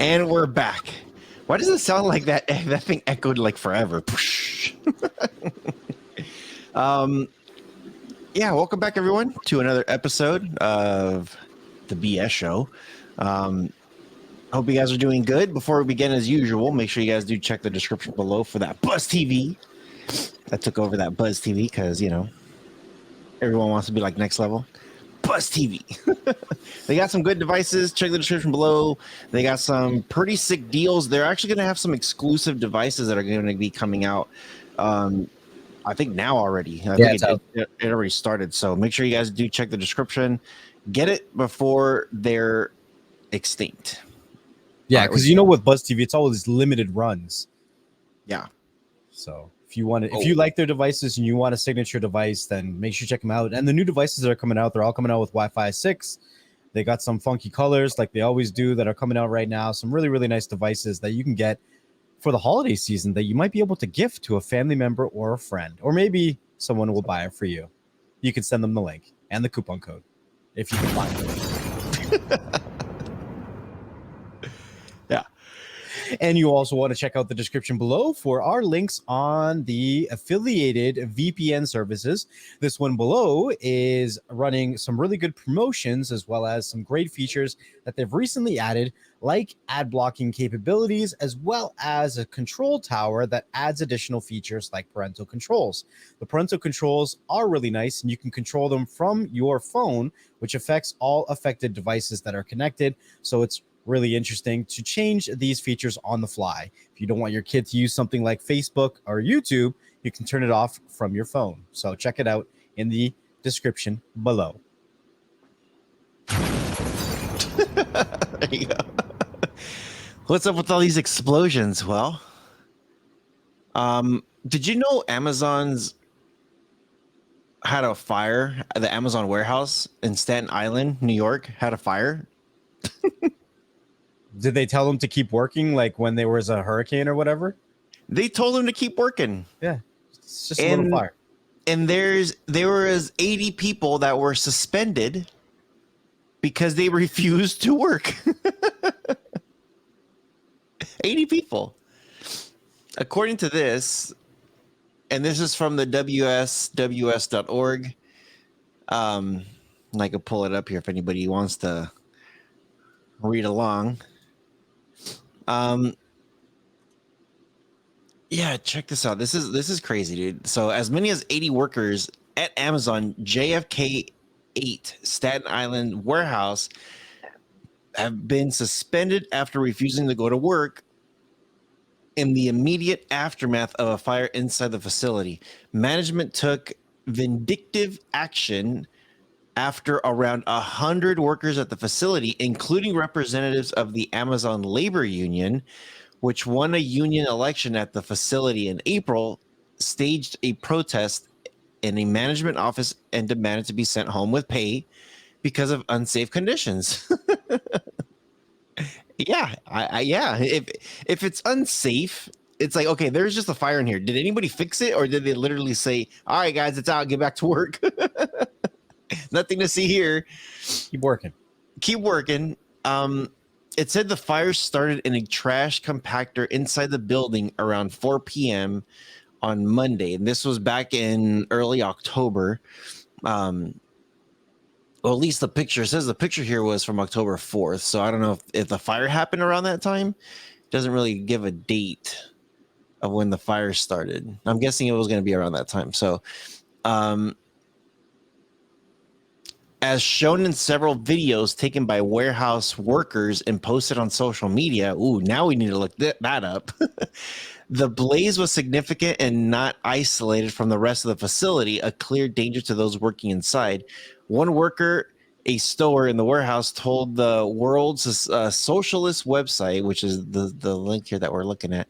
And we're back. Why does it sound like that? That thing echoed like forever. Yeah, welcome back, everyone, to another episode of the BS Show. Hope you guys are doing good. Before we begin, as usual, make sure you guys do check the description below for that Buzz TV. I took over that Buzz TV because, you know, everyone wants to be like next level. Buzz TV. They got some good devices. Check the description below. They got some pretty sick deals. They're actually going to have some exclusive devices that are going to be coming out. I think now already. I think it already started. So make sure you guys do check the description. Get it before they're extinct. Yeah, because you know with Buzz TV, it's always limited runs. Yeah. So if you want to, if you like their devices and you want a signature device, then make sure you check them out. And the new devices that are coming out, they're all coming out with Wi-Fi 6. They got some funky colors like they always do that are coming out right now. Some really, really nice devices that you can get for the holiday season that you might be able to gift to a family member or a friend, or maybe someone will buy it for you. You can send them the link and the coupon code if you can find it. Yeah. And you also want to check out the description below for our links on the affiliated VPN services. This one below is running some really good promotions as well as some great features that they've recently added, like ad blocking capabilities, as well as a control tower that adds additional features like parental controls. The parental controls are really nice, and you can control them from your phone, which affects all affected devices that are connected. So it's really interesting to change these features on the fly. If you don't want your kid to use something like Facebook or YouTube, you can turn it off from your phone. So check it out in the description below. There you go. What's up with all these explosions? Well, did you know Amazon's had a fire? The Amazon warehouse in Staten Island, New York, had a fire. Did they tell them to keep working, like when there was a hurricane or whatever? They told them to keep working. Yeah, it's just a little fire. And there was 80 people that were suspended because they refused to work. 80 people. According to this, and this is from the wsws.org. And I could pull it up here if anybody wants to read along. Yeah, check this out. This is crazy, dude. So as many as 80 workers at Amazon JFK 8 Staten Island warehouse have been suspended after refusing to go to work in the immediate aftermath of a fire inside the facility. Management took vindictive action after around 100 workers at the facility, including representatives of the Amazon Labor Union, which won a union election at the facility in April, staged a protest in a management office and demanded to be sent home with pay because of unsafe conditions. Yeah, yeah. If it's unsafe, it's like, okay, there's just a fire in here. Did anybody fix it, or did they literally say, "All right, guys, it's out. Get back to work"? Nothing to see here. Keep working. It said the fire started in a trash compactor inside the building around 4 p.m. on Monday. And this was back in early October. Well, at least the picture says the picture here was from October 4th. So I don't know if the fire happened around that time. It doesn't really give a date of when the fire started. I'm guessing it was going to be around that time. So, as shown in several videos taken by warehouse workers and posted on social media, now we need to look that up. The blaze was significant and not isolated from the rest of the facility, a clear danger to those working inside. One worker, a stower in the warehouse, told the World's Socialist website, which is the link here that we're looking at,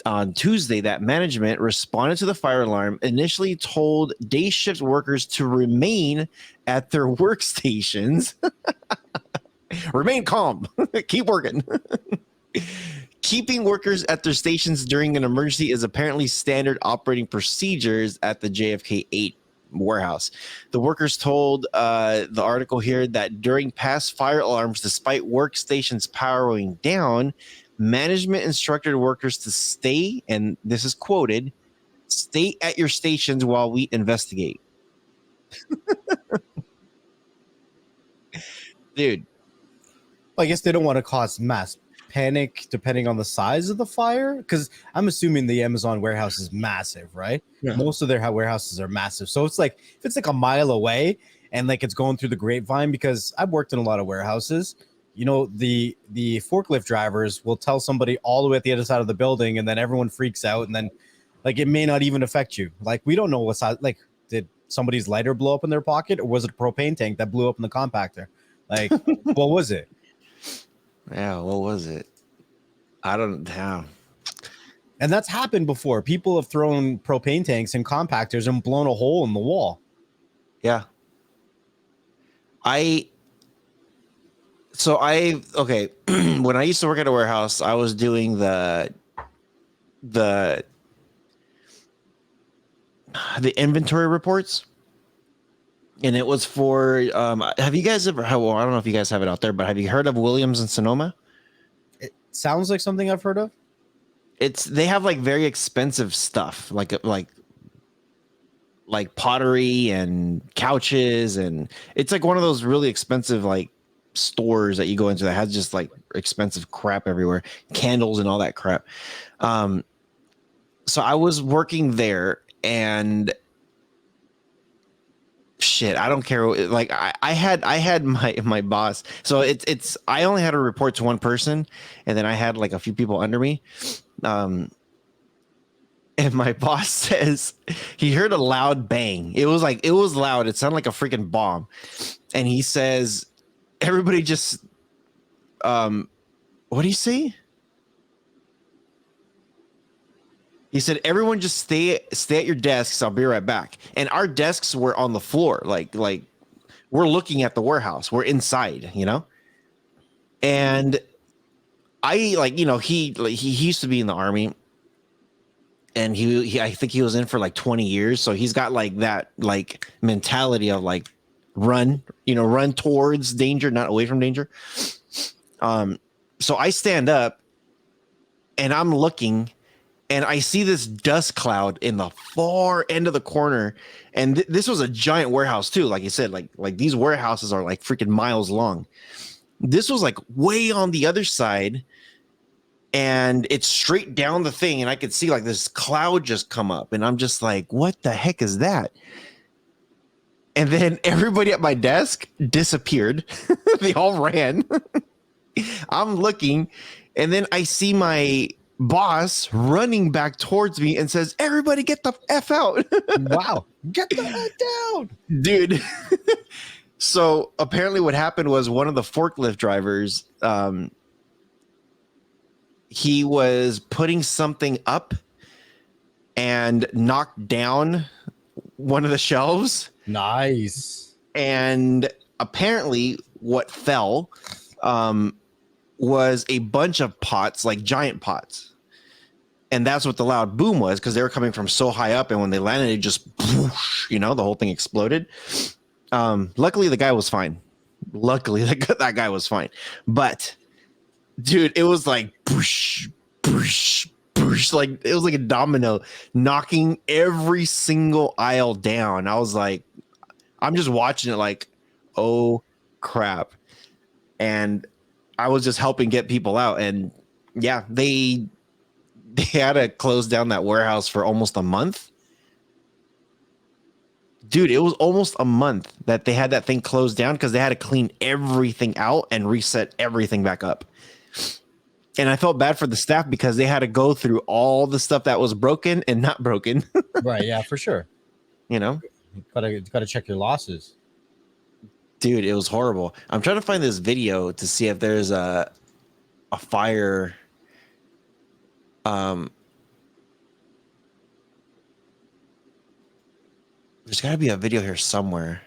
on Tuesday that management responded to the fire alarm, initially told day shift workers to remain at their workstations. Remain calm. Keep working. Keeping workers at their stations during an emergency is apparently standard operating procedures at the JFK 8 warehouse. The workers told the article here that during past fire alarms, despite workstations powering down, management instructed workers to stay, and this is quoted, stay at your stations while we investigate. Dude, I guess they don't want to cause mass panic depending on the size of the fire, because I'm assuming the Amazon warehouse is massive, right? Yeah. Most of their warehouses are massive, so it's like if it's like a mile away and like it's going through the grapevine, because I've worked in a lot of warehouses. You know, the forklift drivers will tell somebody all the way at the other side of the building, and then everyone freaks out, and then like it may not even affect you. Like we don't know what size. Like, did somebody's lighter blow up in their pocket, or was it a propane tank that blew up in the compactor? Like, what was it? yeah, what was it? I don't know. And that's happened before. People have thrown propane tanks and compactors and blown a hole in the wall. Yeah. Okay, when I used to work at a warehouse, I was doing the inventory reports, and it was for have you guys ever, well, I don't know if you guys have it out there, but have you heard of Williams and Sonoma? It sounds like something I've heard of. They have like very expensive stuff, like pottery and couches, and it's like one of those really expensive like stores that you go into that has just like expensive crap everywhere, candles and all that crap. So I was working there, and shit, I don't care. Like I had my boss. So it's I only had to report to one person, and then I had like a few people under me. And my boss says he heard a loud bang. It was loud. It sounded like a freaking bomb. And he says, everybody just what do you say? He said, everyone just stay at your desks. I'll be right back. And our desks were on the floor. Like we're looking at the warehouse. We're inside, you know? And I like, you know, he used to be in the army, and he I think he was in for like 20 years. So he's got like that like mentality of like run towards danger, not away from danger. So I stand up and I'm looking, and I see this dust cloud in the far end of the corner. And this was a giant warehouse too. Like you said, like these warehouses are like freaking miles long. This was like way on the other side, and it's straight down the thing. And I could see like this cloud just come up, and I'm just like, what the heck is that? And then everybody at my desk disappeared. They all ran. I'm looking, and then I see my boss running back towards me and says, everybody get the F out. Wow. Get the heck down. Dude. So apparently what happened was one of the forklift drivers, he was putting something up and knocked down one of the shelves. Nice. And apparently what fell was a bunch of pots, like giant pots. And that's what the loud boom was, because they were coming from so high up, and when they landed, it just, whoosh, you know, the whole thing exploded. Luckily, the guy was fine. Luckily, that guy was fine. But, dude, it was like, boosh, boosh, boosh, like it was like a domino knocking every single aisle down. I was like, I'm just watching it like, oh, crap. And I was just helping get people out. And, yeah, they had to close down that warehouse for almost a month. Dude, it was almost a month that they had that thing closed down because they had to clean everything out and reset everything back up. And I felt bad for the staff because they had to go through all the stuff that was broken and not broken. Right. Yeah, for sure. You know, gotta check your losses. Dude, it was horrible. I'm trying to find this video to see if there's a fire. There's got to be a video here somewhere.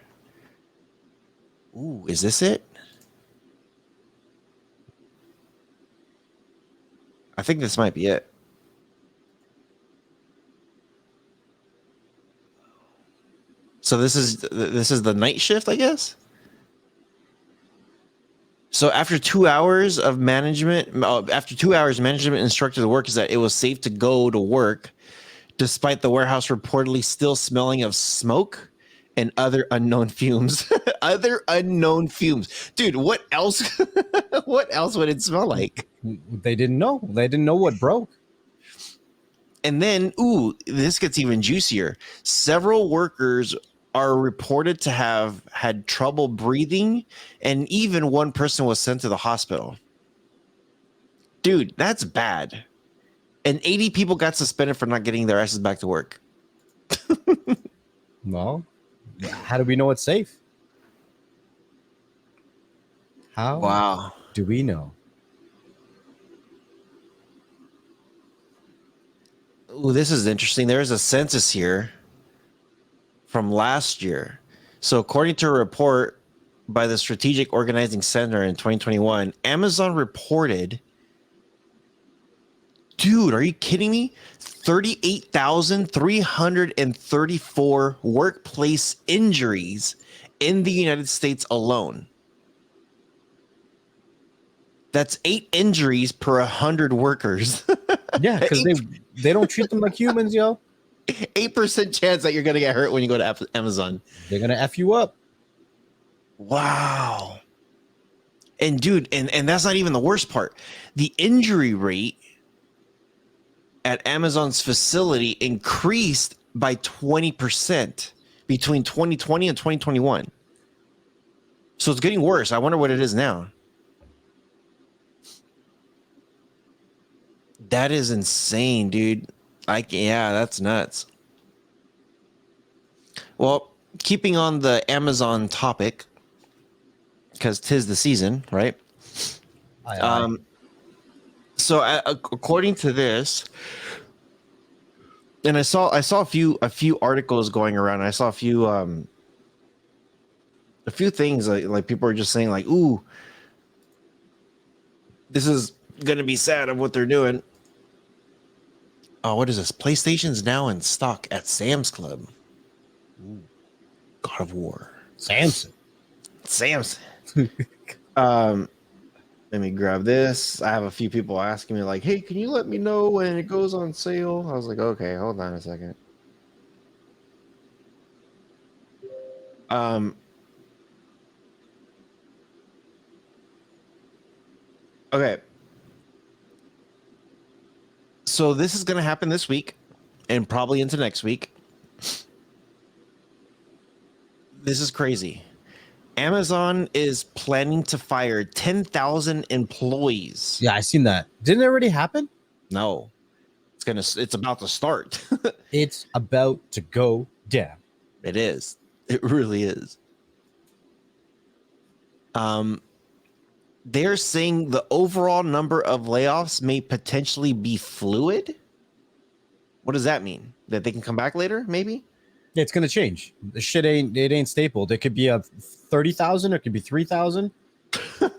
Ooh, is this it? I think this might be it. So this is the night shift, I guess. So after 2 hours of management, management instructed the workers that it was safe to go to work, despite the warehouse reportedly still smelling of smoke and other unknown fumes. Other unknown fumes, dude. What else? What else would it smell like? They didn't know. They didn't know what broke. And then, ooh, this gets even juicier. Several workers are reported to have had trouble breathing, and even one person was sent to the hospital. Dude, that's bad. And 80 people got suspended for not getting their asses back to work. Well, how do we know it's safe? How do we know? Ooh, this is interesting. There's a census here from last year. So according to a report by the Strategic Organizing Center in 2021, Amazon reported, dude, are you kidding me? 38,334 workplace injuries in the United States alone. That's 8 injuries per 100 workers. Yeah, because they don't treat them like humans, yo. 8% chance that you're going to get hurt when you go to Amazon. They're gonna F you up. Wow. And dude, and that's not even the worst part. The injury rate at Amazon's facility increased by 20% between 2020 and 2021. So it's getting worse. I wonder what it is now. That is insane, dude. Yeah, that's nuts. Well, keeping on the Amazon topic, because 'tis the season, right? Aye. So according to this, and I saw a few articles going around. I saw a few things like people are just saying like, "Ooh, this is gonna be sad of what they're doing." Oh, what is this? PlayStation's now in stock at Sam's Club. Ooh. God of War. Samson. Let me grab this. I have a few people asking me like, "Hey, can you let me know when it goes on sale?" I was like, "Okay, hold on a second." Okay. So this is going to happen this week and probably into next week. This is crazy. Amazon is planning to fire 10,000 employees. Yeah, I seen that. Didn't it already happen? No. It's about to start. It's about to go down. It is. It really is. They're saying the overall number of layoffs may potentially be fluid. What does that mean? That they can come back later, maybe? Yeah, it's gonna change. The shit ain't stapled. It could be a 30,000, it could be 3,000.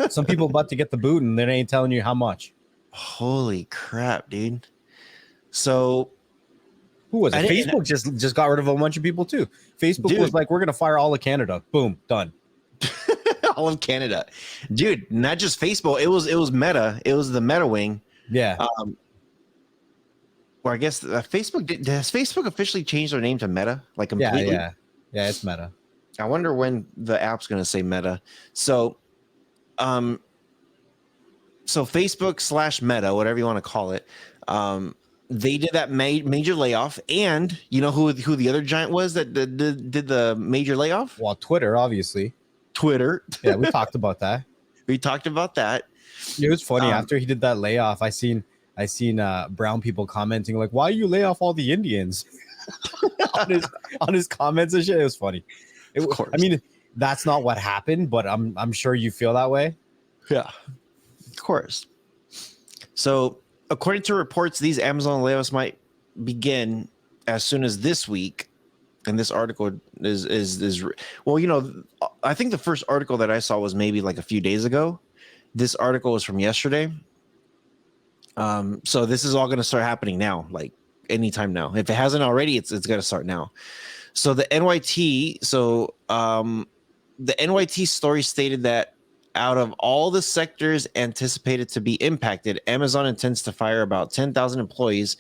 Some people about to get the boot and they ain't telling you how much. Holy crap, dude. So who was it? Facebook just got rid of a bunch of people too. Facebook was like, we're gonna fire all of Canada. Boom, done. All of Canada, dude. Not just Facebook. It was Meta. It was the Meta wing. Yeah. Or I guess Facebook has Facebook officially changed their name to Meta, like completely. Yeah. It's Meta. I wonder when the app's going to say Meta. So, so Facebook / Meta, whatever you want to call it, they did that major layoff, and you know who the other giant was that did the major layoff? Well, Twitter, obviously. Twitter. Yeah, we talked about that. It was funny after he did that layoff. I seen brown people commenting like, "Why you lay off all the Indians?" on his comments and shit. It was funny. Of course. I mean, that's not what happened, but I'm sure you feel that way. Yeah, of course. So, according to reports, these Amazon layoffs might begin as soon as this week. And this article is well, you know, I think the first article that I saw was maybe like a few days ago. This article was from yesterday. So this is all going to start happening now, like anytime now. If it hasn't already, it's going to start now. So the NYT, the NYT story stated that out of all the sectors anticipated to be impacted, Amazon intends to fire about 10,000 employees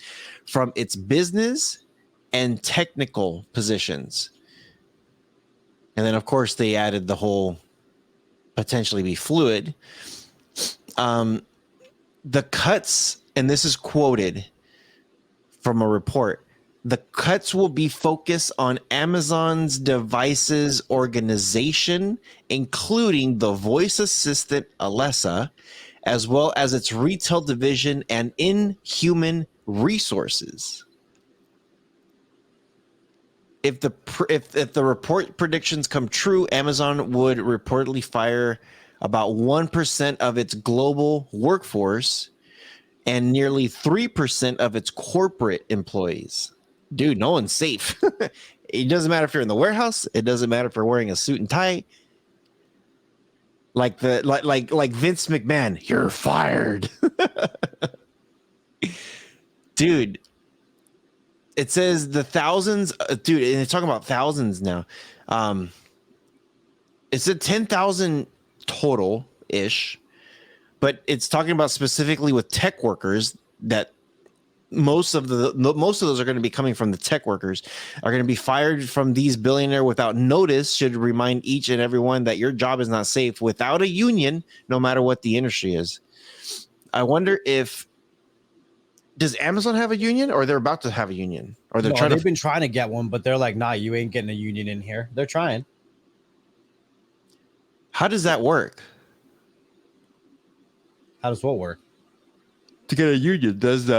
from its business and technical positions. And then, of course, they added the whole potentially be fluid. The cuts, and this is quoted from a report, the cuts will be focused on Amazon's devices organization, including the voice assistant Alexa, as well as its retail division and in human resources. If the report predictions come true, Amazon would reportedly fire about 1% of its global workforce and nearly 3% of its corporate employees. Dude, no one's safe. It doesn't matter if you're in the warehouse. It doesn't matter if you're wearing a suit and tie. Like Vince McMahon, you're fired. Dude, it says the thousands, dude, and it's talking about thousands now. It's a 10,000 total ish, but it's talking about specifically with tech workers that most of those are going to be coming from the tech workers are going to be fired from these billionaire without notice. Should remind each and everyone that your job is not safe without a union, no matter what the industry is. I wonder if does Amazon have a union, or they're about to have a union, or they're they've been trying to get one, but they're like, nah, you ain't getting a union in here. They're trying. How does that work? How does what work? To get a union, does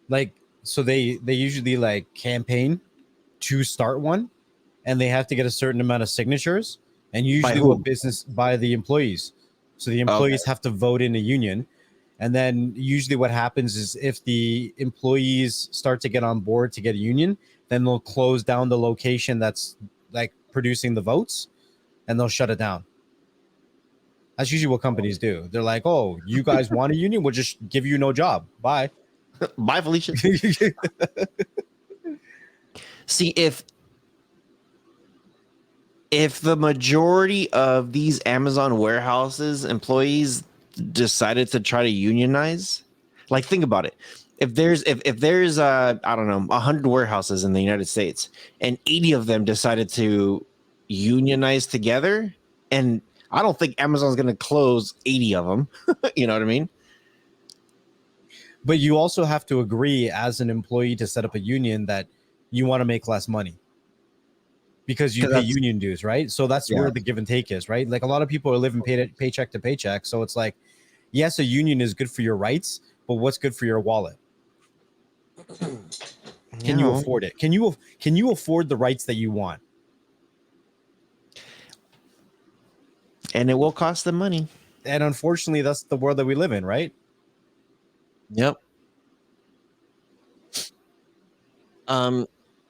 like, so they usually like campaign to start one, and they have to get a certain amount of signatures, and usually by the employees. So the employees have to vote in a union. And then usually what happens is if the employees start to get on board to get a union, then they'll close down the location that's like producing the votes, and they'll shut it down. That's usually what companies do. They're like, oh, you guys want a union? We'll just give you no job. Bye. Bye, Felicia. See, if the majority of these Amazon warehouses employees decided to try to unionize, like, think about it. If there's I don't know, 100 warehouses in the United States, and 80 of them decided to unionize together, and I don't think Amazon's going to close 80 of them. You know what I mean? But you also have to agree as an employee to set up a union that you want to make less money because you pay union dues, right? So that's where the give and take is, right? Like a lot of people are living paycheck to paycheck. So it's like, yes, a union is good for your rights, but what's good for your wallet? Can you afford it? Can you afford the rights that you want? And it will cost them money. And unfortunately, that's the world that we live in, right? Yep.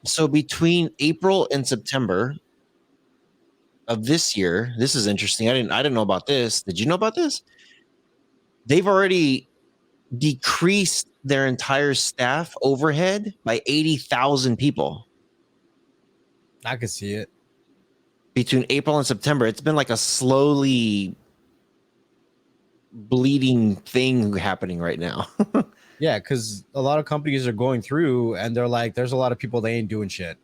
So between April and September of this year, this is interesting. I didn't know about this. Did you know about this? They've already decreased their entire staff overhead by 80,000 people. I could see it. Between April and September, it's been like a slowly bleeding thing happening right now. Yeah, because a lot of companies are going through and they're like, there's a lot of people, they ain't doing shit.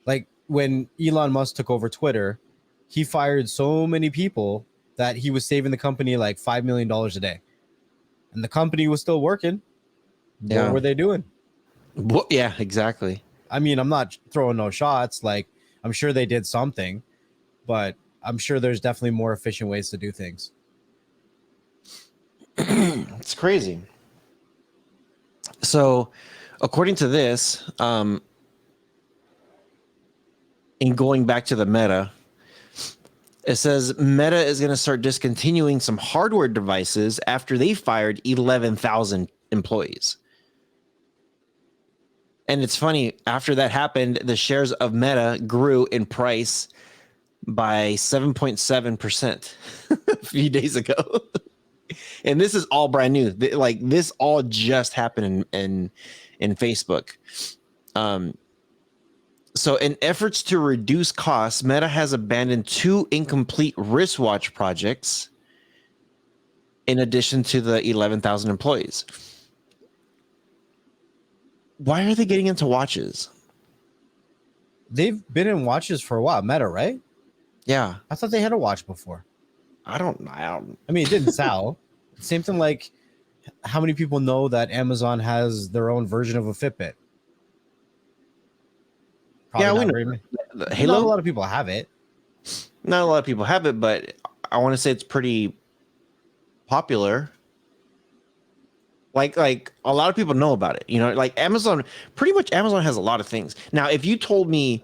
Like when Elon Musk took over Twitter, he fired so many people that he was saving the company like $5 million a day. And the company was still working. Yeah. What were they doing? Well, yeah, exactly. I mean, I'm not throwing no shots. Like, I'm sure they did something, but I'm sure there's definitely more efficient ways to do things. It's crazy. So, according to this, in going back to the Meta, it says Meta is going to start discontinuing some hardware devices after they fired 11,000 employees. And it's funny, after that happened, the shares of Meta grew in price by 7.7% a few days ago. And this is all brand new. Like, this all just happened in Facebook. So in efforts to reduce costs, Meta has abandoned 2 incomplete wristwatch projects in addition to the 11,000 employees. Why are they getting into watches? They've been in watches for a while. Meta, right? Yeah. I thought they had a watch before. I don't I mean, it didn't sell. Same thing like how many people know that Amazon has their own version of a Fitbit? Probably Yeah, we not know. very many. The Not a Halo? lot of people have it. Not a lot of people have it, but I want to say it's pretty popular. Like a lot of people know about it. You know, like Amazon, pretty much Amazon has a lot of things. Now, if you told me,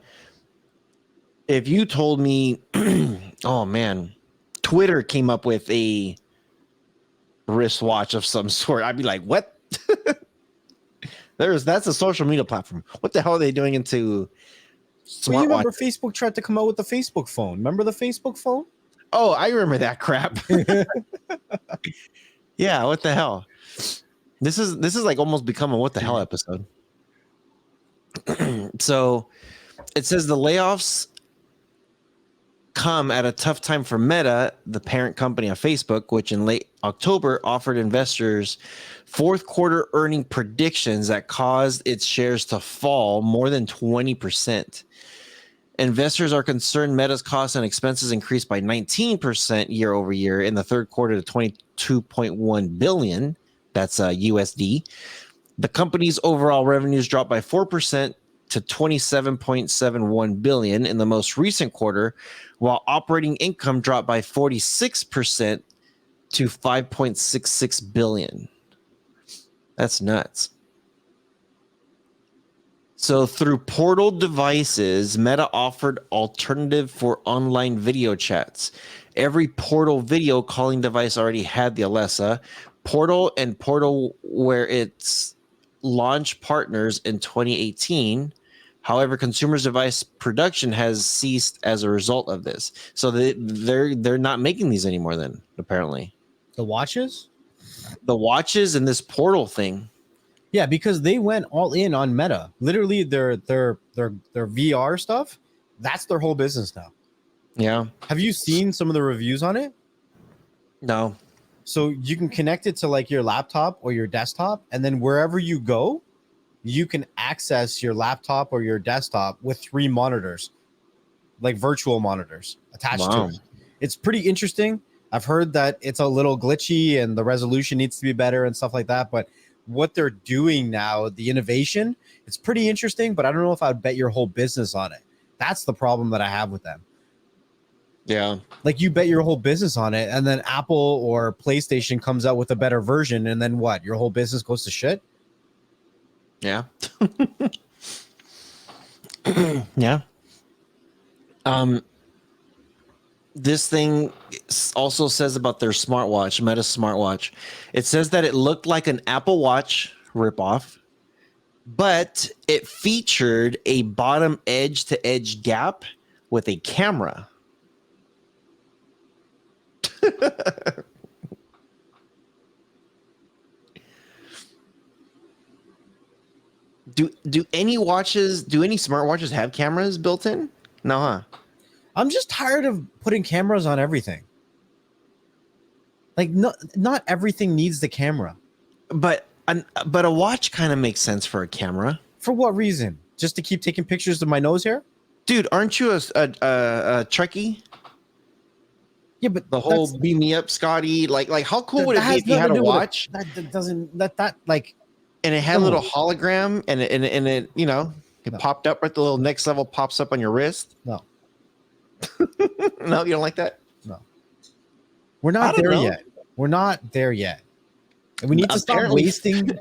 oh man, Twitter came up with a wristwatch of some sort, I'd be like, what? That's a social media platform. What the hell are they doing into Well, you remember smartwatch? Facebook tried to come out with the Facebook phone. Remember the Facebook phone? Oh, I remember that crap. Yeah, what the hell? This is like almost become a what the hell episode. So it says the layoffs come at a tough time for Meta, the parent company of Facebook, which in late October offered investors fourth quarter earning predictions that caused its shares to fall more than 20%. Investors are concerned Meta's costs and expenses increased by 19% year over year in the third quarter to 22.1 billion. That's USD. The company's overall revenues dropped by 4% to 27.71 billion in the most recent quarter, while operating income dropped by 46% to 5.66 billion. That's nuts. So through portal devices, Meta offered alternative for online video chats. Every portal video calling device already had the Alexa. Portal and Portal where its launch partners in 2018. However, consumers device production has ceased as a result of this. So they're not making these anymore then, apparently. The watches? The watches and this portal thing. Yeah, because they went all in on Meta. Literally, their VR stuff. That's their whole business now. Yeah. Have you seen some of the reviews on it? No. So you can connect it to like your laptop or your desktop, and then wherever you go, you can access your laptop or your desktop with 3 monitors, like virtual monitors attached to it. It's pretty interesting. I've heard that it's a little glitchy and the resolution needs to be better and stuff like that, but what they're doing now, the innovation, it's pretty interesting, but I don't know if I'd bet your whole business on it. That's the problem that I have with them. Yeah. Like you bet your whole business on it, and then Apple or PlayStation comes out with a better version, and then what? Your whole business goes to shit? Yeah. Yeah. This thing also says about their smartwatch, Meta smartwatch. It says that it looked like an Apple Watch ripoff, but it featured a bottom edge to edge gap with a camera. Do any smartwatches have cameras built in? No, huh? I'm just tired of putting cameras on everything. Like not everything needs the camera. But a watch kind of makes sense for a camera. For what reason? Just to keep taking pictures of my nose hair? Dude, aren't you a Trekkie? Yeah, but The whole beam me up, Scotty. Like how cool would it be has if you had nothing to a do with watch that doesn't that like and it had a come little on. hologram and it it No. popped up at the little next level pops up on your wrist? No. No, you don't like that? No. We're I not don't there know. yet. We're not there yet. And we need to stop Apparently- wasting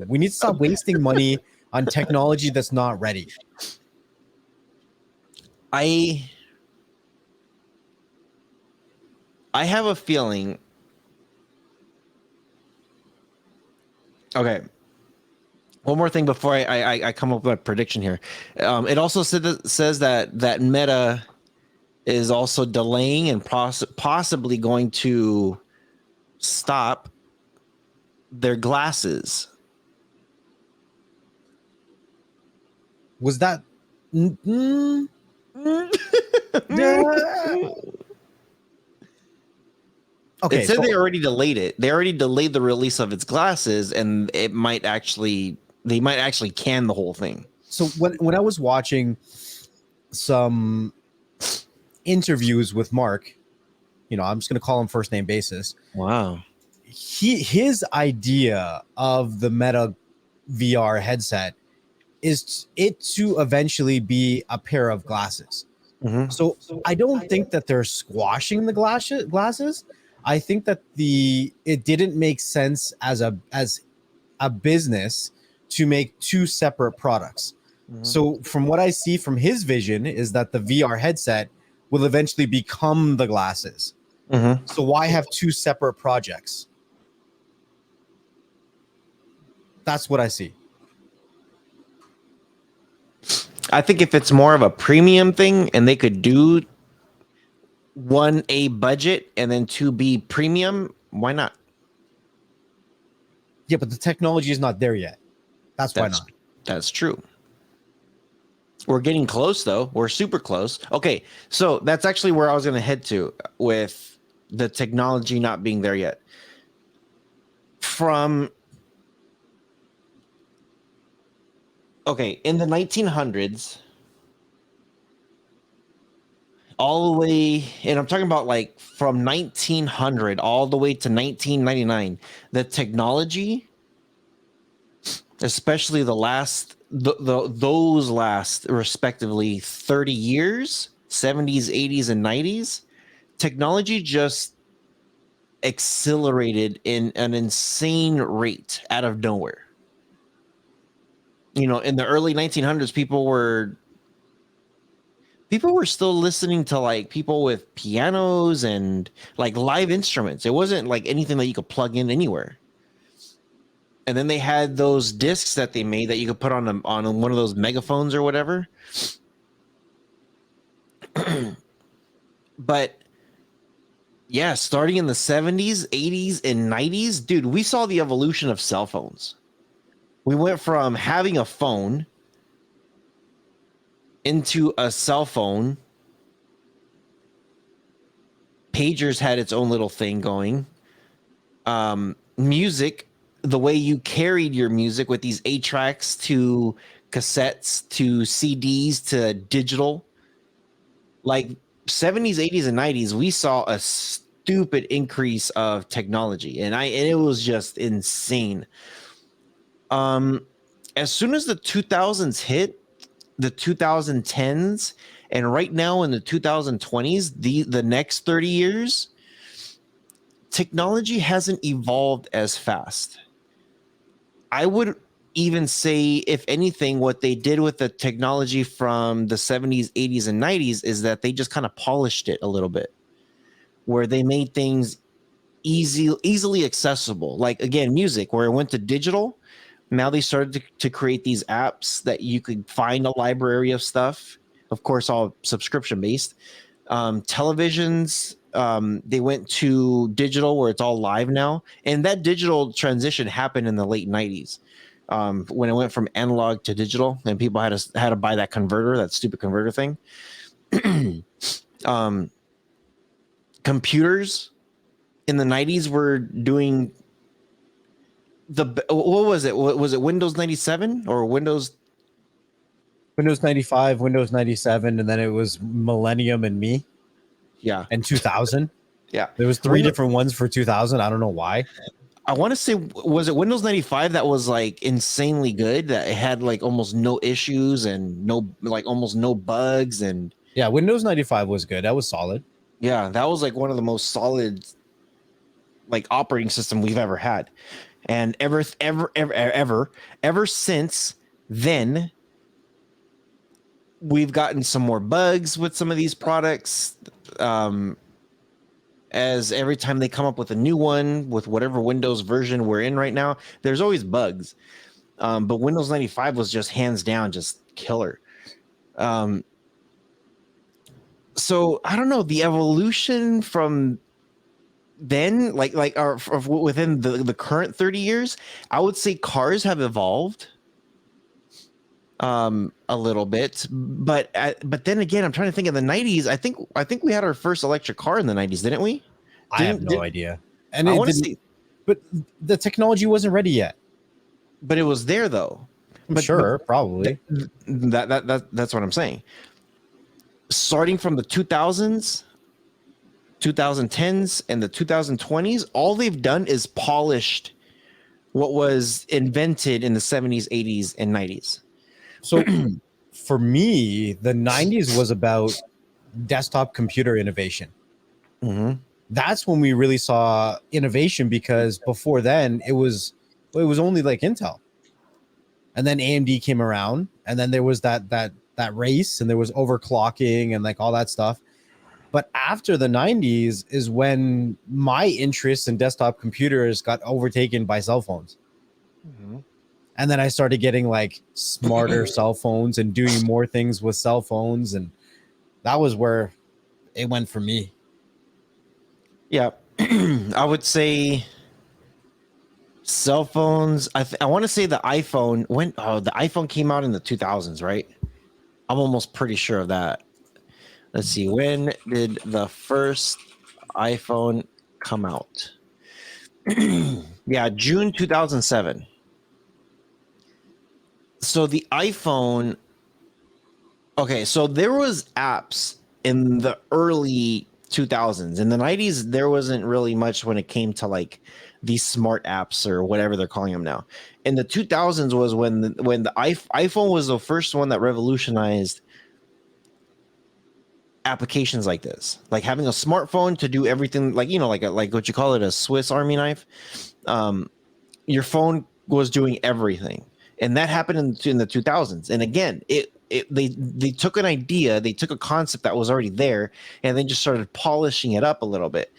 we need to stop wasting money on technology that's not ready. I have a feeling. Okay. One more thing before I come up with a prediction here. It also says that Meta is also delaying and possibly going to stop their glasses. Was that? Yeah. It Okay, said so they already delayed it. They already delayed the release of its glasses, and they might actually can the whole thing. so when I was watching some interviews with Mark, I'm just gonna call him first name basis. Wow. His idea of the Meta VR headset is it to eventually be a pair of glasses. Mm-hmm. So I don't think that they're squashing the glasses. I think that it didn't make sense as a business to make two separate products. Mm-hmm. So from what I see from his vision is that the VR headset will eventually become the glasses. Mm-hmm. So why have two separate projects? That's what I see. I think if it's more of a premium thing, and they could do one a budget and then two B premium, why not? Yeah, but the technology is not there yet. That's why That's not. that's true. We're getting close though. We're super close. Okay, so that's actually where I was going to head to with the technology not being there yet. From in the 1900s all the way, and I'm talking about like from 1900 all the way to 1999, the technology, especially those last respectively 30 years, 70s, 80s, and 90s, technology just accelerated in an insane rate out of nowhere. In the early 1900s, people were still listening to like people with pianos and like live instruments. It wasn't like anything that you could plug in anywhere. And then they had those discs that they made that you could put on one of those megaphones or whatever. But yeah, starting in the 70s, 80s, and 90s, dude, we saw the evolution of cell phones. We went from having a phone into a cell phone. Pagers had its own little thing going. Music, the way you carried your music with these 8 tracks to cassettes to CDs to digital, like 70s, 80s, and 90s, we saw a stupid increase of technology, and it was just insane. As soon as the 2000s hit, the 2010s, and right now in the 2020s, the next 30 years, technology hasn't evolved as fast. I would even say, if anything, what they did with the technology from the 70s, 80s, and 90s is that they just kind of polished it a little bit, where they made things easily accessible. Like again, music, where it went to digital. Now they started to create these apps that you could find a library of stuff. Of course, all subscription based. Televisions, they went to digital where it's all live now, and that digital transition happened in the late 90s, when it went from analog to digital, and people had to buy that converter, that stupid converter thing. um, Computers in the 90s were doing what was it? Was it Windows 97 or Windows 95, Windows 97, and then it was Millennium and Me Yeah, and 2000. yeah. There was three different ones for 2000. I don't know why. I want to say, was it Windows 95 that was like insanely good, that it had like almost no issues and almost no bugs, and Yeah, Windows 95 was good. That was solid. yeah, that was like one of the most solid like operating system we've ever had. And ever since then, we've gotten some more bugs with some of these products. As every time they come up with a new one with whatever Windows version we're in right now, there's always bugs. But Windows 95 was just hands down just killer. So I don't know, the evolution from then, or within the current 30 years, I would say cars have evolved. a little bit, but then again, I'm trying to think of the 90s. I think we had our first electric car in the 90s, didn't we? I have Didn't no did idea. And I it want to didn't, say, but the technology wasn't ready yet. but it was there though. I'm But sure, probably. that's what I'm saying. Starting from the 2000s, 2010s, and the 2020s, all they've done is polished what was invented in the 70s, 80s, and 90s. So for me, the 90s was about desktop computer innovation. Mm-hmm. That's when we really saw innovation, because before then it was only like Intel. And then AMD came around, and then there was that race, and there was overclocking and like all that stuff. But after the 90s is when my interest in desktop computers got overtaken by cell phones. Mm-hmm. And then I started getting like smarter cell phones and doing more things with cell phones, and that was where it went for me. Yeah, I would say cell phones. I want to say the iPhone when the iPhone came out in the 2000s, right? I'm almost pretty sure of that. Let's see, when did the first iPhone come out? Yeah, June 2007. So the iPhone. Okay, so there was apps in the early 2000s. In the 90s, there wasn't really much when it came to like these smart apps or whatever they're calling them now. In the 2000s was when the iPhone was the first one that revolutionized applications like this, like having a smartphone to do everything, like like what you call it, a Swiss Army knife. Um, your phone was doing everything, and that happened in the 2000s. And again, they took an idea, they took a concept that was already there, and then just started polishing it up a little bit.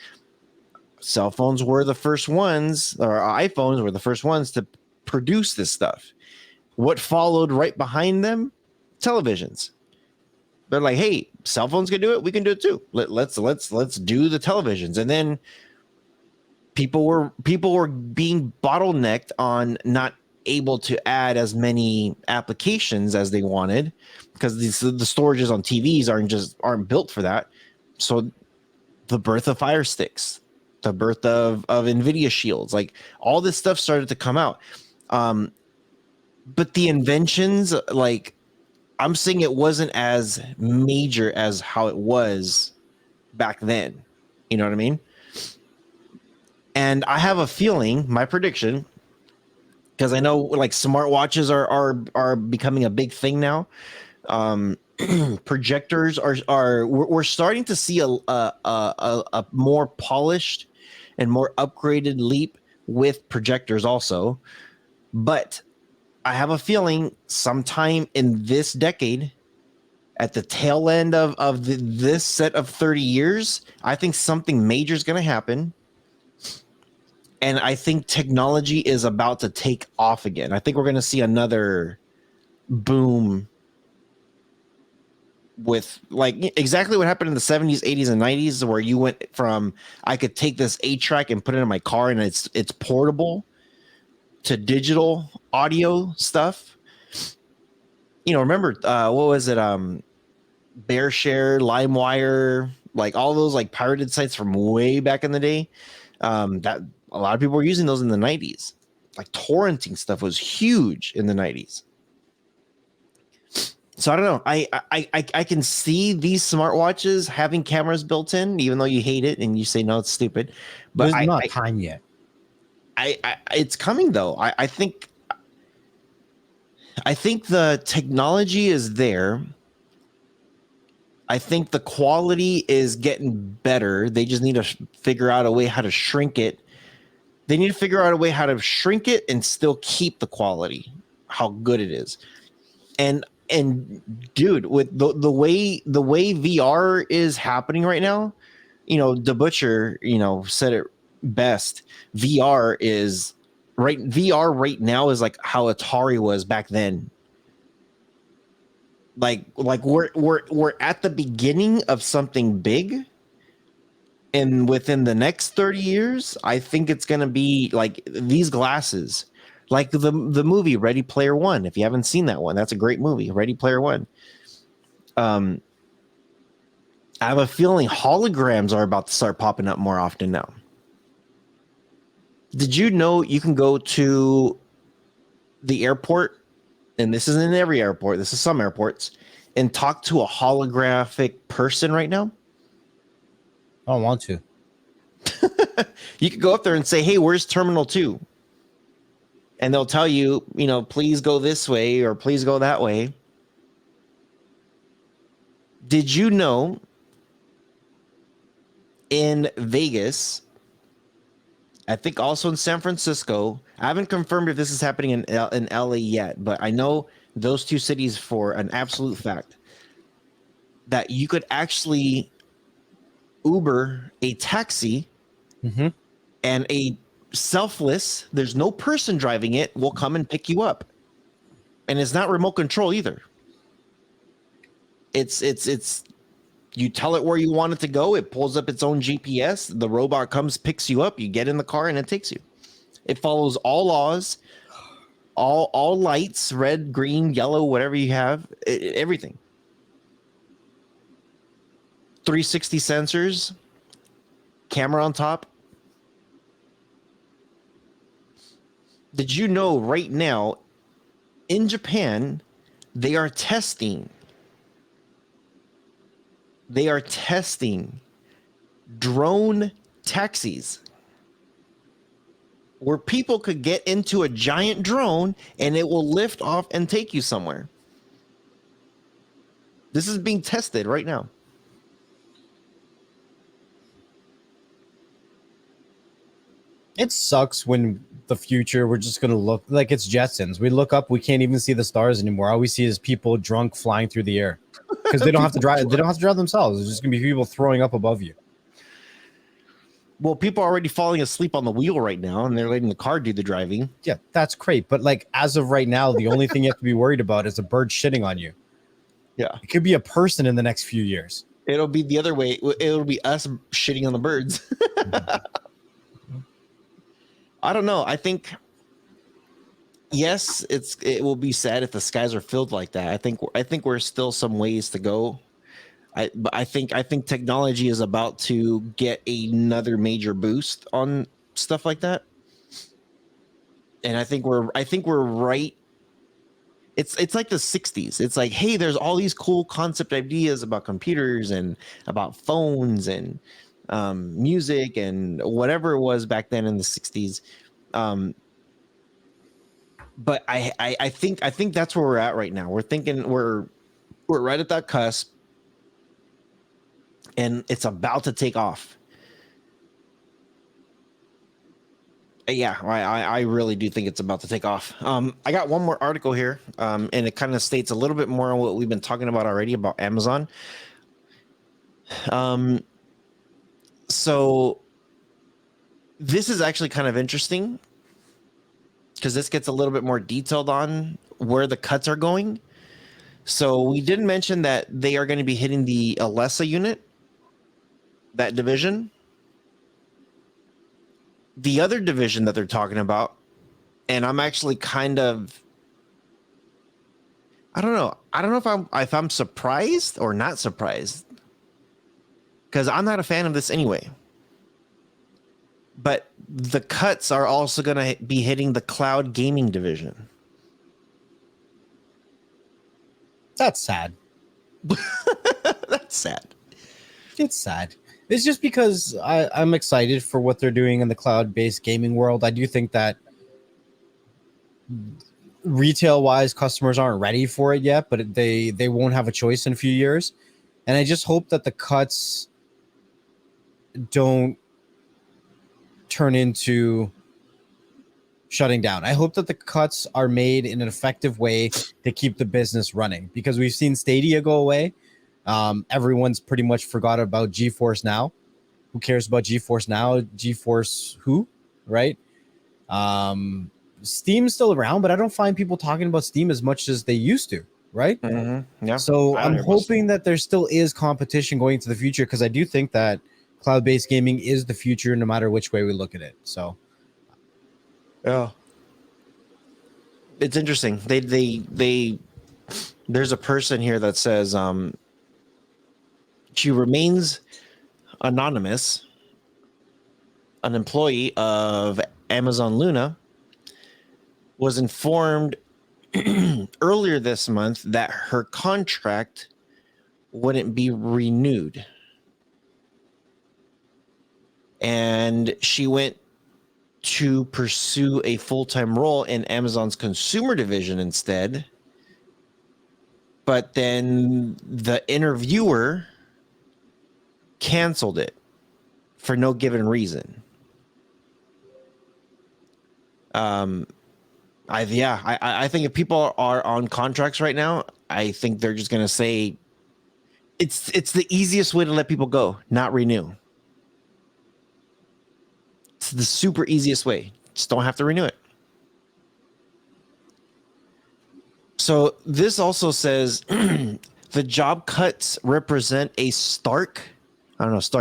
Cell phones were the first ones, or iPhones were the first ones to produce this stuff. What followed right behind them? Televisions. They're like, hey, cell phones can do it, we can do it too. Let's do the televisions. And then people were being bottlenecked on not able to add as many applications as they wanted, because the storages on TVs aren't built for that. So the birth of Fire Sticks, the birth of Nvidia Shields, like all this stuff started to come out. But the inventions, like I'm saying, it wasn't as major as how it was back then. You know what I mean? And I have a feeling, my prediction, because I know like smartwatches are becoming a big thing now. Projectors are we're starting to see a more polished and more upgraded leap with projectors also. But I have a feeling sometime in this decade, at the tail end of this set of 30 years, I think something major is going to happen. And I think technology is about to take off again. I think we're going to see another boom with like exactly what happened in the 70s, 80s, and 90s, where you went from I could take this 8-track and put it in my car and it's portable, to digital audio stuff. Remember what was it? BearShare, LimeWire, like all those like pirated sites from way back in the day. That a lot of people were using those in the 90s. Like torrenting stuff was huge in the 90s. So I don't know. I can see these smartwatches having cameras built in, even though you hate it and you say no, it's stupid. But There's not time yet. It's coming though. I think the technology is there. I think the quality is getting better. They just need to figure out a way how to shrink it. They need to figure out a way how to shrink it and still keep the quality, how good it is. And dude, with the way VR is happening right now, the butcher, said it best. VR right now is like how Atari was back then. Like we're at the beginning of something big, and within the next 30 years, I think it's going to be like these glasses. Like the movie Ready Player One. If you haven't seen that one, that's a great movie, Ready Player One. I have a feeling holograms are about to start popping up more often now. Did you know you can go to the airport, and this isn't every airport, this is some airports, and talk to a holographic person right now? I don't want to. You could go up there and say, hey, where's Terminal 2? And they'll tell you, please go this way or please go that way. Did you know in Vegas, I think also in San Francisco, I haven't confirmed if this is happening in LA yet, but I know those two cities for an absolute fact, that you could actually Uber a taxi and a selfless, there's no person driving it, will come and pick you up. And it's not remote control either. It's you tell it where you want it to go, it pulls up its own GPS, the robot comes, picks you up, you get in the car, and it takes you. It follows all laws, all lights, red, green, yellow, whatever you have, everything. 360 sensors, camera on top. Did you know right now in Japan, they are testing drone taxis where people could get into a giant drone and it will lift off and take you somewhere. This is being tested right now. It sucks when the future, we're just going to look like it's Jetsons. We look up, we can't even see the stars anymore. All we see is people drunk flying through the air because they don't have to drive. They don't have to drive themselves. It's just going to be people throwing up above you. Well, people are already falling asleep on the wheel right now, and they're letting the car do the driving. Yeah, that's great. But like as of right now, the only thing you have to be worried about is a bird shitting on you. Yeah, it could be a person in the next few years. It'll be the other way. It'll be us shitting on the birds. I don't know. I think, yes, it will be sad if the skies are filled like that. I think we're still some ways to go. But I think technology is about to get another major boost on stuff like that. And I think we're right. It's like the 60s. It's like, hey, there's all these cool concept ideas about computers and about phones and music and whatever it was back then in the 60s. But I think that's where we're at right now. We're thinking we're right at that cusp, and it's about to take off. Yeah, I really do think it's about to take off. I got one more article here, and it kind of states a little bit more on what we've been talking about already about Amazon. So this is actually kind of interesting because this gets a little bit more detailed on where the cuts are going. So we did mention that they are going to be hitting the Alessa unit, that division. The other division that they're talking about, and I'm actually kind of, I don't know if I'm surprised or not surprised, because I'm not a fan of this anyway. But the cuts are also going to be hitting the cloud gaming division. That's sad. That's sad. It's sad. It's just because I'm excited for what they're doing in the cloud-based gaming world. I do think that retail-wise, customers aren't ready for it yet, but they won't have a choice in a few years. And I just hope that the cuts don't turn into shutting down. I hope that the cuts are made in an effective way to keep the business running, because we've seen Stadia go away. Everyone's pretty much forgot about GeForce Now. Who cares about GeForce Now? GeForce who, right? Steam's still around, but I don't find people talking about Steam as much as they used to, right? Mm-hmm. Yeah. So I'm hoping that there still is competition going into the future, because I do think that cloud-based gaming is the future no matter which way we look at it. So yeah, it's interesting. They there's a person here that says she remains anonymous, an employee of Amazon Luna, was informed earlier this month that her contract wouldn't be renewed. And she went to pursue a full-time role in Amazon's consumer division instead. But then the interviewer canceled it for no given reason. I think if people are on contracts right now, I think they're just gonna say it's the easiest way to let people go, not renew. It's the super easiest way. Just don't have to renew it. So this also says the job cuts represent a stark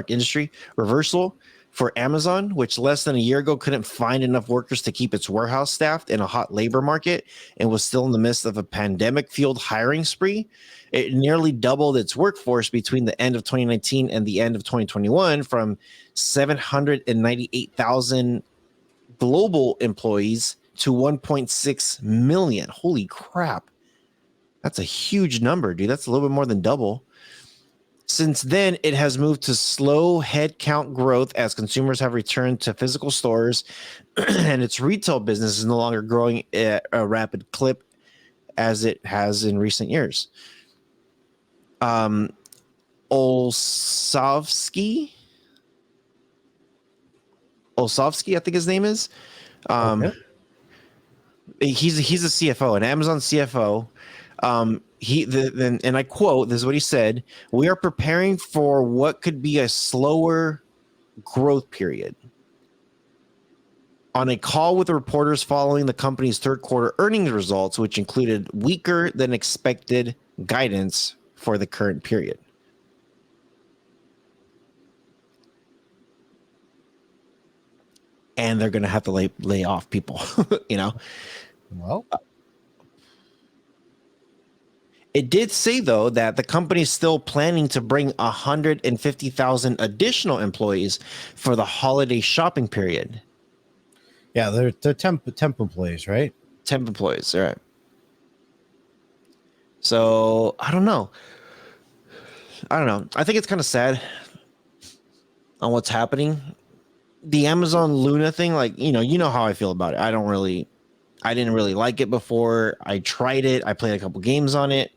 industry reversal for Amazon, which less than a year ago couldn't find enough workers to keep its warehouse staffed in a hot labor market and was still in the midst of a pandemic-fueled hiring spree. It nearly doubled its workforce between the end of 2019 and the end of 2021 from 798,000 global employees to 1.6 million. Holy crap. That's a huge number, dude. That's a little bit more than double. Since then, it has moved to slow headcount growth as consumers have returned to physical stores and its retail business is no longer growing at a rapid clip as it has in recent years. Olsavsky, I think his name is. Okay. He's a CFO, an Amazon CFO. And I quote, this is what he said: "We are preparing for what could be a slower growth period." On a call with reporters following the company's third quarter earnings results, which included weaker than expected guidance for the current period. And they're going to have to lay off people, you know? Well, It did say, though, that the company is still planning to bring 150,000 additional employees for the holiday shopping period. yeah, they're temp employees, right? Temp employees, all right. So I don't know. I think it's kind of sad on what's happening. The Amazon Luna thing, like, you know how I feel about it. I didn't really like it before. I tried it. I played a couple games on it.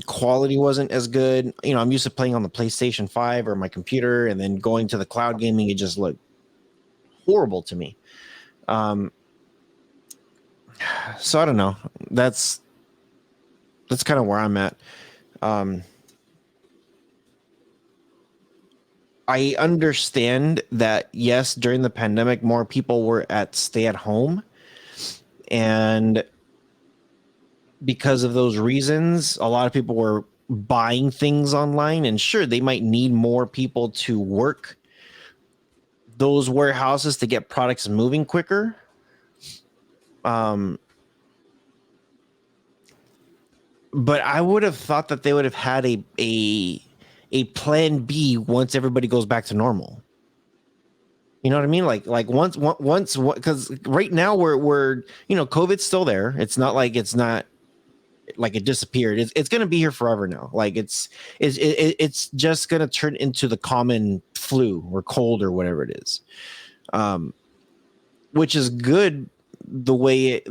Quality wasn't as good. I'm used to playing on the PlayStation 5 or my computer, and then going to the cloud gaming, it just looked horrible to me. So I don't know. That's kind of where I'm at. I understand that, yes, during the pandemic, more people were at stay at home, and because of those reasons, a lot of people were buying things online, and sure, they might need more people to work those warehouses to get products moving quicker. But I would have thought that they would have had a plan B once everybody goes back to normal. You know what I mean? Like once, because right now we're COVID's still there. It's not like it disappeared. It's going to be here forever now. Like it's just going to turn into the common flu or cold or whatever it is, which is good. The way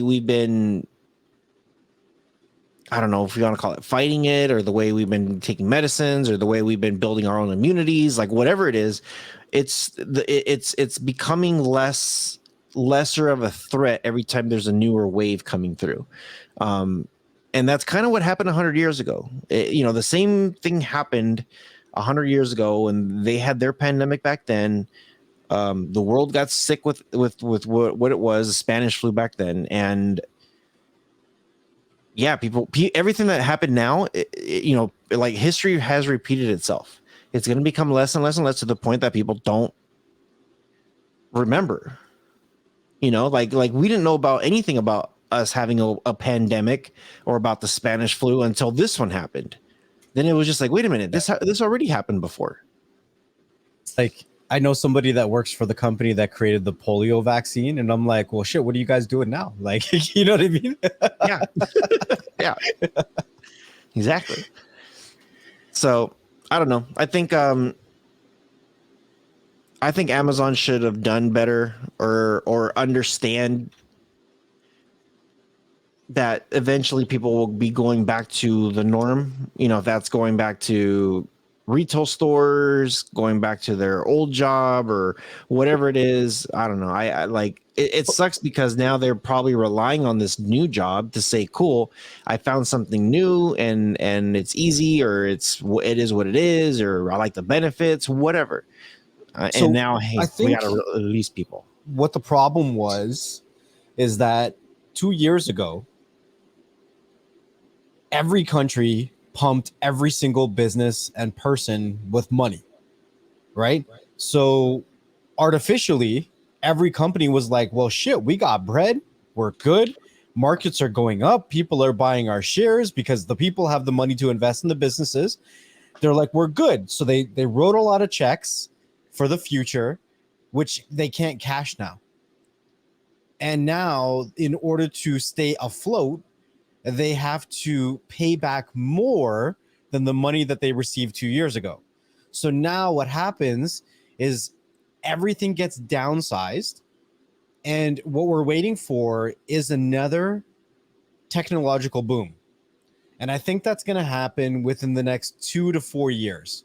we've been, I don't know if you want to call it fighting it, or the way we've been taking medicines, or the way we've been building our own immunities, like whatever it is, it's becoming lesser of a threat every time there's a newer wave coming through. And that's kind of what happened 100 years ago. The same thing happened 100 years ago when they had their pandemic back then. The world got sick with what it was, the Spanish flu back then. And yeah, everything that happened now, like history has repeated itself. It's going to become less and less and less to the point that people don't remember. Like we didn't know about anything about us having a pandemic or about the Spanish flu until this one happened. Then it was just like, wait a minute, this already happened before. It's like, I know somebody that works for the company that created the polio vaccine, and I'm like, well, shit, what are you guys doing now? Like, you know what I mean? Yeah. Yeah. Exactly. So I don't know. I think Amazon should have done better or understand that eventually people will be going back to the norm. If that's going back to retail stores, going back to their old job or whatever it is. I don't know. I like it sucks because now they're probably relying on this new job to say, cool, I found something new and it's easy, or it is what it is, or I like the benefits, whatever. So and now, hey, I we think got to release people. what the problem was is that 2 years ago, every country pumped every single business and person with money, right? So artificially, every company was like, well, shit, we got bread. We're good. Markets are going up. People are buying our shares because the people have the money to invest in the businesses. They're like, we're good. So they wrote a lot of checks for the future, which they can't cash now. And now, in order to stay afloat, they have to pay back more than the money that they received 2 years ago. So now what happens is everything gets downsized. And what we're waiting for is another technological boom. And I think that's going to happen within the next 2 to 4 years.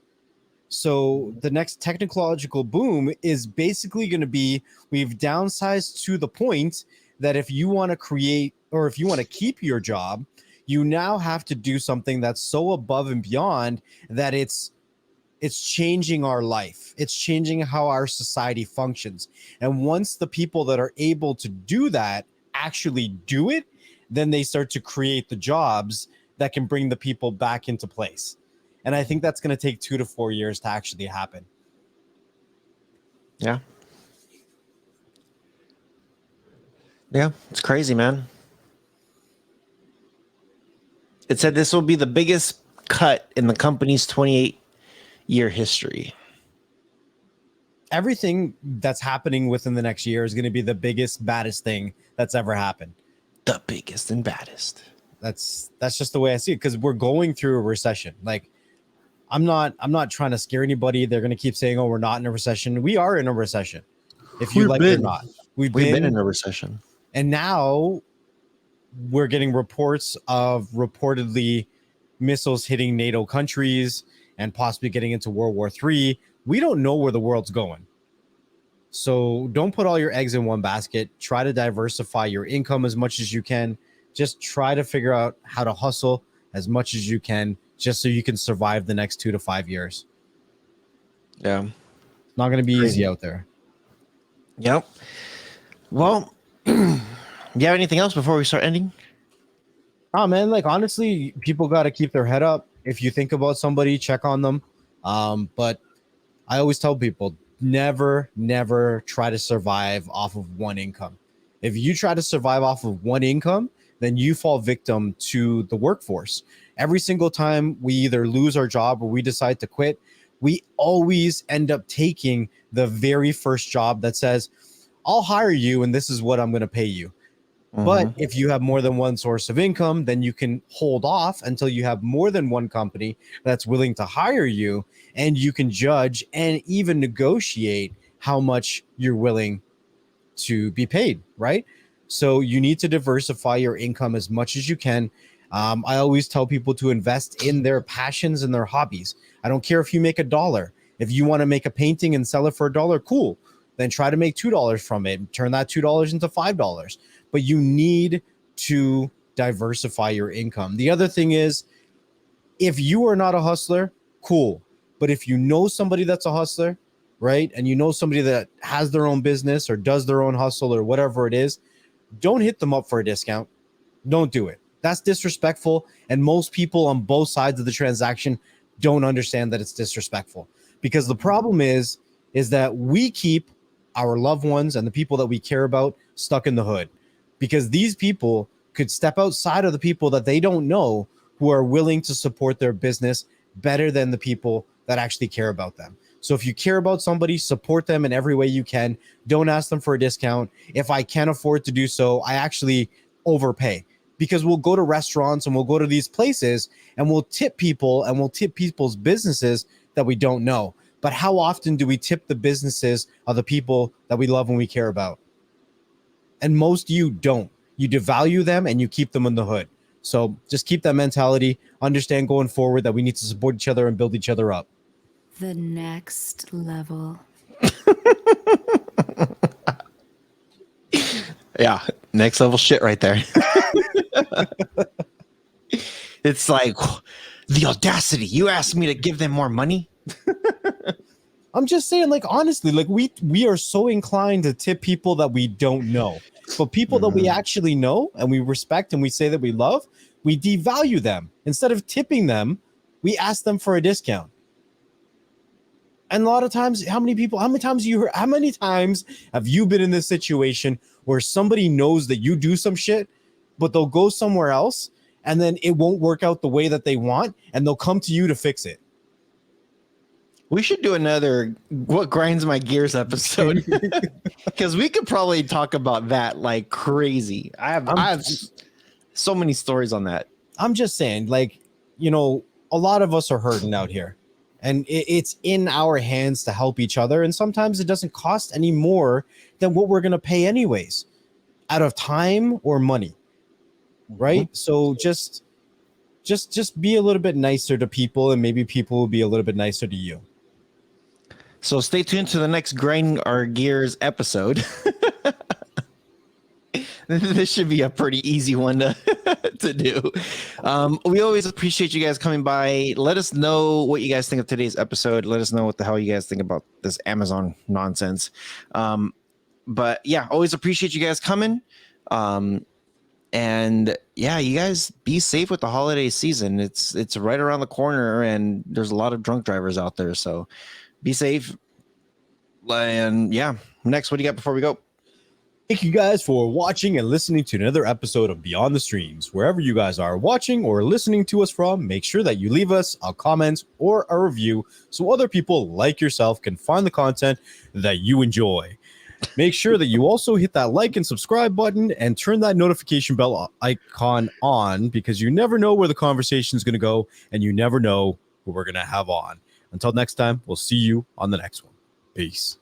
So the next technological boom is basically going to be, we've downsized to the point that if you want to create or if you want to keep your job, you now have to do something that's so above and beyond that it's changing our life. It's changing how our society functions. And once the people that are able to do that actually do it, then they start to create the jobs that can bring the people back into place. And I think that's going to take 2 to 4 years to actually happen. Yeah. Yeah, it's crazy, man. It said this will be the biggest cut in the company's 28-year history. Everything that's happening within the next year is going to be the biggest, baddest thing that's ever happened. The biggest and baddest. That's just the way I see it, because we're going through a recession. Like, I'm not trying to scare anybody. They're going to keep saying, oh, we're not in a recession. We are in a recession. If you like it or not. We've been in a recession. And now we're getting reports of reportedly missiles hitting NATO countries and possibly getting into World War III. We don't know where the world's going. So don't put all your eggs in one basket. Try to diversify your income as much as you can. Just try to figure out how to hustle as much as you can, just so you can survive the next 2 to 5 years. Yeah. It's not going to be easy out there. Yep. Well, do you have anything else before we start ending? Oh, man, like, honestly, people got to keep their head up. If you think about somebody, check on them. But I always tell people, never try to survive off of one income. If you try to survive off of one income, then you fall victim to the workforce. Every single time we either lose our job or we decide to quit, we always end up taking the very first job that says, I'll hire you and this is what I'm going to pay you. But if you have more than one source of income, then you can hold off until you have more than one company that's willing to hire you, and you can judge and even negotiate how much you're willing to be paid, right? So you need to diversify your income as much as you can. I always tell people to invest in their passions and their hobbies. I don't care if you make $1. If you want to make a painting and sell it for $1, cool. Then try to make $2 from it. Turn that $2 into $5. But you need to diversify your income. The other thing is, if you are not a hustler, cool. But if you know somebody that's a hustler, right, and you know somebody that has their own business or does their own hustle or whatever it is, don't hit them up for a discount. Don't do it. That's disrespectful. And most people on both sides of the transaction don't understand that it's disrespectful. Because the problem is that we keep our loved ones and the people that we care about stuck in the hood, because these people could step outside of the people that they don't know who are willing to support their business better than the people that actually care about them. So if you care about somebody, support them in every way you can. Don't ask them for a discount. If I can't afford to do so, I actually overpay, because we'll go to restaurants and we'll go to these places and we'll tip people and we'll tip people's businesses that we don't know. But how often do we tip the businesses of the people that we love and we care about? And most of you don't. You devalue them and you keep them in the hood. So just keep that mentality. Understand going forward that we need to support each other and build each other up. The next level. Yeah, next level shit right there. It's like the audacity. You asked me to give them more money. I'm just saying, like, honestly, like we are so inclined to tip people that we don't know. But people that we actually know and we respect and we say that we love, we devalue them. Instead of tipping them, we ask them for a discount. And a lot of times, how many times have you been in this situation where somebody knows that you do some shit, but they'll go somewhere else and then it won't work out the way that they want and they'll come to you to fix it? We should do another What Grinds My Gears episode, because we could probably talk about that like crazy. I have so many stories on that. I'm just saying, like, you know, a lot of us are hurting out here, and it's in our hands to help each other. And sometimes it doesn't cost any more than what we're going to pay anyways, out of time or money. Right. So just be a little bit nicer to people, and maybe people will be a little bit nicer to you. So stay tuned to the next Grind Our Gears episode. This should be a pretty easy one to do. We always appreciate you guys coming by. Let us know what you guys think of today's episode. Let us know what the hell you guys think about this Amazon nonsense. But yeah, always appreciate you guys coming. And yeah, you guys be safe with the holiday season. It's right around the corner, and there's a lot of drunk drivers out there. So be safe. And yeah, next, what do you got before we go? Thank you guys for watching and listening to another episode of Beyond the Streams. Wherever you guys are watching or listening to us from, make sure that you leave us a comment or a review so other people like yourself can find the content that you enjoy. Make sure that you also hit that like and subscribe button and turn that notification bell icon on, because you never know where the conversation is going to go and you never know who we're going to have on. Until next time, we'll see you on the next one. Peace.